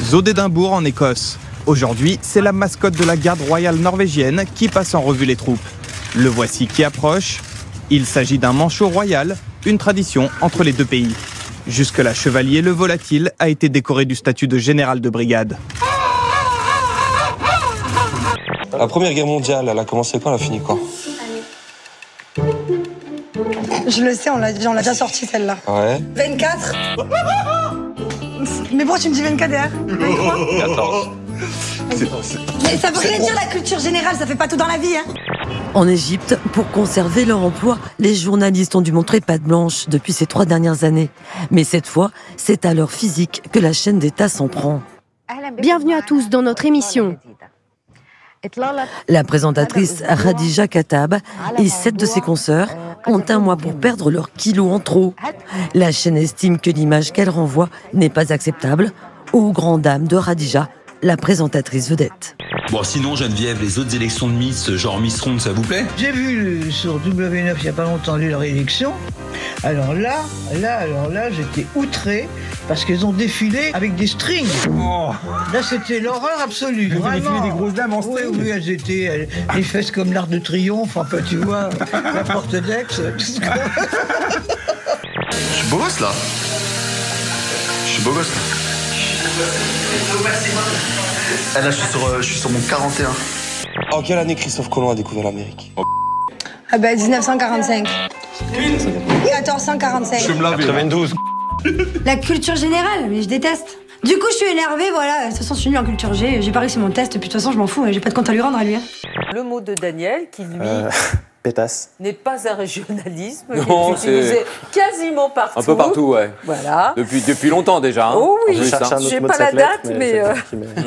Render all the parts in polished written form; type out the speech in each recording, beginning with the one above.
zoo d'Édimbourg en Écosse. Aujourd'hui, c'est la mascotte de la garde royale norvégienne qui passe en revue les troupes. Le voici qui approche. Il s'agit d'un manchot royal, une tradition entre les deux pays. Jusque-là, Chevalier le Volatile a été décoré du statut de général de brigade. La Première Guerre mondiale, elle a commencé quand, elle a fini quand? Je le sais, on l'a déjà sorti celle-là. Ouais. 24. Mais pourquoi tu me dis 24 derrière? 14. Mais ça veut rien dire la culture générale, ça fait pas tout dans la vie, hein. En Égypte, pour conserver leur emploi, les journalistes ont dû montrer patte blanche depuis ces 3 dernières années. Mais cette fois, c'est à leur physique que la chaîne d'État s'en prend. Bienvenue à tous dans notre émission. La présentatrice Khadija Kattab et 7 de ses consoeurs ont un mois pour perdre leurs kilos en trop. La chaîne estime que l'image qu'elle renvoie n'est pas acceptable, aux grandes dames de Khadija, la présentatrice vedette. Bon, sinon, Geneviève, les autres élections de Miss, genre Miss Ronde, ça vous plaît? J'ai vu sur W9 il n'y a pas longtemps leur élection. Alors là, j'étais outré parce qu'elles ont défilé avec des strings. Oh. Là, c'était l'horreur absolue. Elles ont défilé des grosses dames en string. Oui, elles étaient les fesses comme l'Arc de Triomphe, enfin, tu vois, la porte d'Aix, tout ce que... Je suis beau gosse, là. Je suis beau gosse, là. Ah, là, je suis sur mon 41. En quelle année Christophe Colomb a découvert l'Amérique? Ah ben 1945. 1445. Je me lave. 92. La culture générale, mais je déteste. Du coup, je suis énervée, voilà. De toute façon, je suis nulle en culture G. J'ai pas réussi mon test, puis de toute façon, je m'en fous. J'ai pas de compte à lui rendre à lui. Hein. Le mot de Daniel, qui lui pétasse. N'est pas un régionalisme, non, il est utilisé quasiment partout. Un peu partout, ouais. Voilà. Depuis longtemps déjà. Hein. Oh oui, je sais pas la date, mais...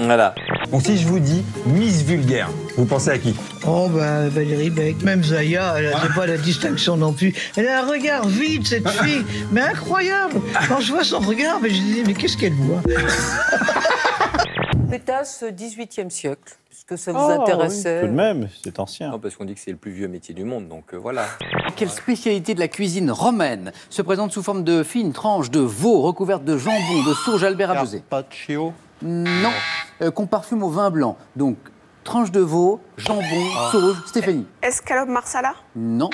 Voilà. Bon, si je vous dis Miss Vulgaire, vous pensez à qui? Oh, bah, Valérie Beck, même Zaya, elle n'a pas la distinction non plus. Elle a un regard vide, cette fille, mais incroyable. Quand je vois son regard, je dis, mais qu'est-ce qu'elle voit? Pétasse, 18e siècle. Que ça vous intéressait? Oui, tout de même, c'est ancien. Non, parce qu'on dit que c'est le plus vieux métier du monde, donc voilà. Quelle spécialité de la cuisine romaine se présente sous forme de fines tranches de veau recouvertes de jambon, de sauge Albert à peser? Carpaccio? Non, qu'on parfume au vin blanc. Donc, tranche de veau, jambon, sauge. Stéphanie? Escalope marsala? Non.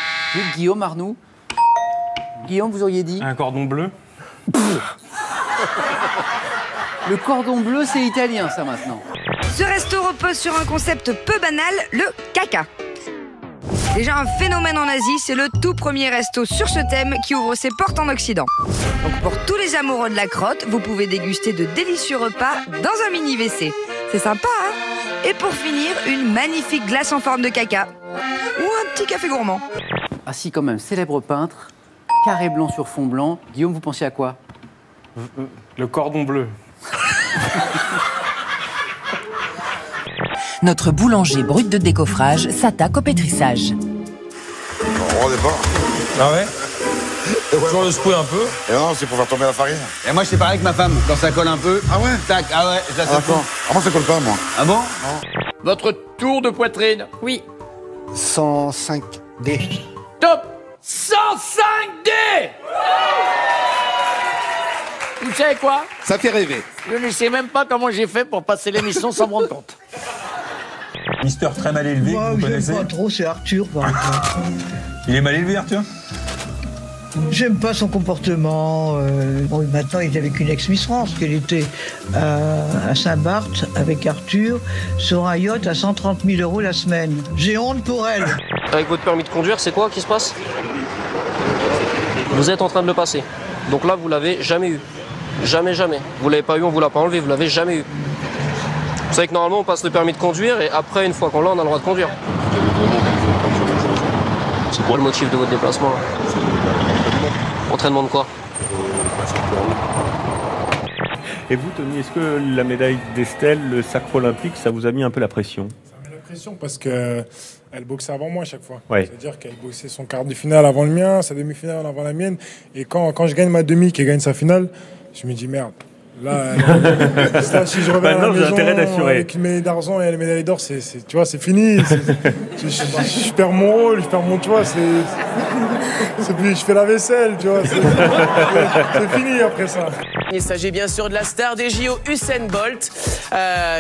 Guillaume, Arnoux? Guillaume, vous auriez dit? Un cordon bleu? Le cordon bleu, c'est italien, ça, maintenant. Ce resto repose sur un concept peu banal, le caca. Déjà un phénomène en Asie, c'est le tout premier resto sur ce thème qui ouvre ses portes en Occident. Donc pour tous les amoureux de la crotte, vous pouvez déguster de délicieux repas dans un mini WC. C'est sympa, hein? Et pour finir, une magnifique glace en forme de caca. Ou un petit café gourmand. Ah si, quand même, célèbre peintre, carré blanc sur fond blanc. Guillaume, vous pensiez à quoi? Le cordon bleu. Notre boulanger brut de décoffrage s'attaque au pétrissage. On départ. Ah ouais? Toujours le secouer un peu. Et non, c'est pour faire tomber la farine. Et moi, je sais pareil avec ma femme. Quand ça colle un peu, ah ouais? Tac, ah ouais, ça d'accord. Ah, moi, ça colle pas, moi. Ah bon? Non. Votre tour de poitrine. Oui. 105D. Top 105D. Vous savez quoi? Ça fait rêver. Je ne sais même pas comment j'ai fait pour passer l'émission sans me rendre compte. Mister très mal élevé, Moi, vous connaissez? J'aime pas trop, c'est Arthur, par exemple. Il est mal élevé, Arthur? J'aime pas son comportement. Bon, maintenant, il est avec une ex-Miss France, qu'elle était à Saint-Barth avec Arthur, sur un yacht à 130 000 € la semaine. J'ai honte pour elle. Avec votre permis de conduire, c'est quoi qui se passe? Vous êtes en train de le passer. Donc là, vous l'avez jamais eu. Jamais, jamais. Vous l'avez pas eu, on vous l'a pas enlevé, vous l'avez jamais eu. Vous savez que normalement, on passe le permis de conduire et après, une fois qu'on l'a, on a le droit de conduire. C'est quoi le motif de votre déplacement là? Entraînement de quoi? Et vous, Tony, est-ce que la médaille d'Estelle, le sacre olympique, ça vous a mis un peu la pression? Ça met la pression parce qu'elle boxait avant moi à chaque fois. Ouais. C'est-à-dire qu'elle boxait son quart de finale avant le mien, sa demi-finale avant la mienne. Et quand je gagne ma demi, qu'elle gagne sa finale, je me dis merde. Là, si je reviens à la maison avec une médaille d'argent et la médaille d'or, tu vois, c'est fini. Je perds mon rôle, je perds mon, tu vois, C'est plus, je fais la vaisselle, tu vois. C'est fini après ça. Il s'agit bien sûr de la star des JO, Usain Bolt.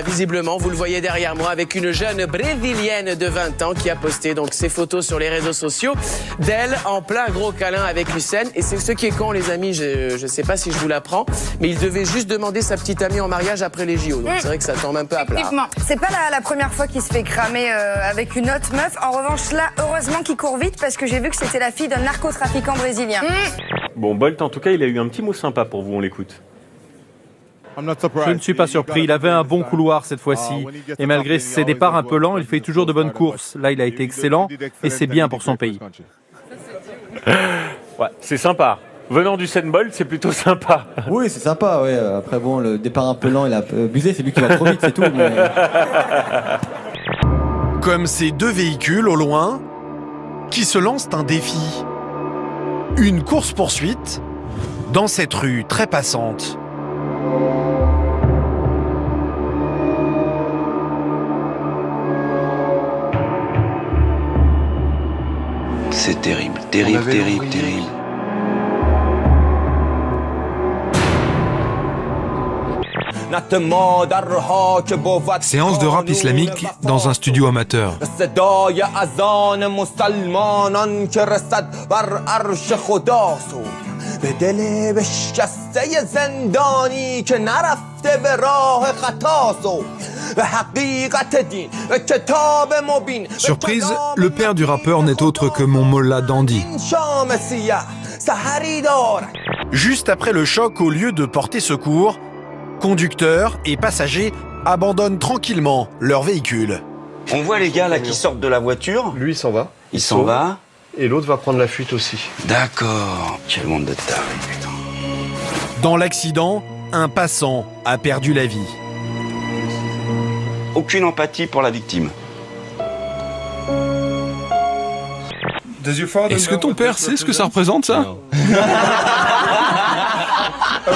Visiblement, vous le voyez derrière moi, avec une jeune brésilienne de 20 ans qui a posté donc ses photos sur les réseaux sociaux d'elle en plein gros câlin avec Usain. Et c'est ce qui est con, les amis, je sais pas si je vous l'apprends, mais il devait juste demander sa petite amie en mariage après les JO. Donc c'est vrai que ça tombe un peu à plat. Effectivement. C'est pas la première fois qu'il se fait cramer avec une autre meuf. En revanche, là, heureusement qu'il court vite parce que j'ai vu que c'était la fille d'un narcotrafiquant brésilien. Bon, Bolt, en tout cas, il a eu un petit mot sympa pour vous, on l'écoute. Je ne suis pas surpris, il avait un bon couloir cette fois-ci. Et malgré ses départs un peu lents, il fait toujours de bonnes courses. Là, il a été excellent et c'est bien pour son pays. Ouais, c'est sympa. Venant du Usain Bolt, c'est plutôt sympa. Oui, c'est sympa, ouais. Après, bon, le départ un peu lent, il a abusé, c'est lui qui va trop vite, c'est tout. Mais... Comme ces deux véhicules au loin qui se lancent un défi. Une course-poursuite dans cette rue très passante. C'est terrible, terrible, terrible, terrible. Séance de rap islamique dans un studio amateur. Surprise, le père du rappeur n'est autre que mon Mollah Dandy. Juste après le choc, au lieu de porter secours, conducteurs et passagers abandonnent tranquillement leur véhicule. On voit les gars là qui sortent de la voiture. Lui, il s'en va. Il s'en va. Et l'autre va prendre la fuite aussi. D'accord. Quel monde de tarés, putain. Dans l'accident, un passant a perdu la vie. Aucune empathie pour la victime. Est-ce que ton père sait ce que ça représente, ça? Ah,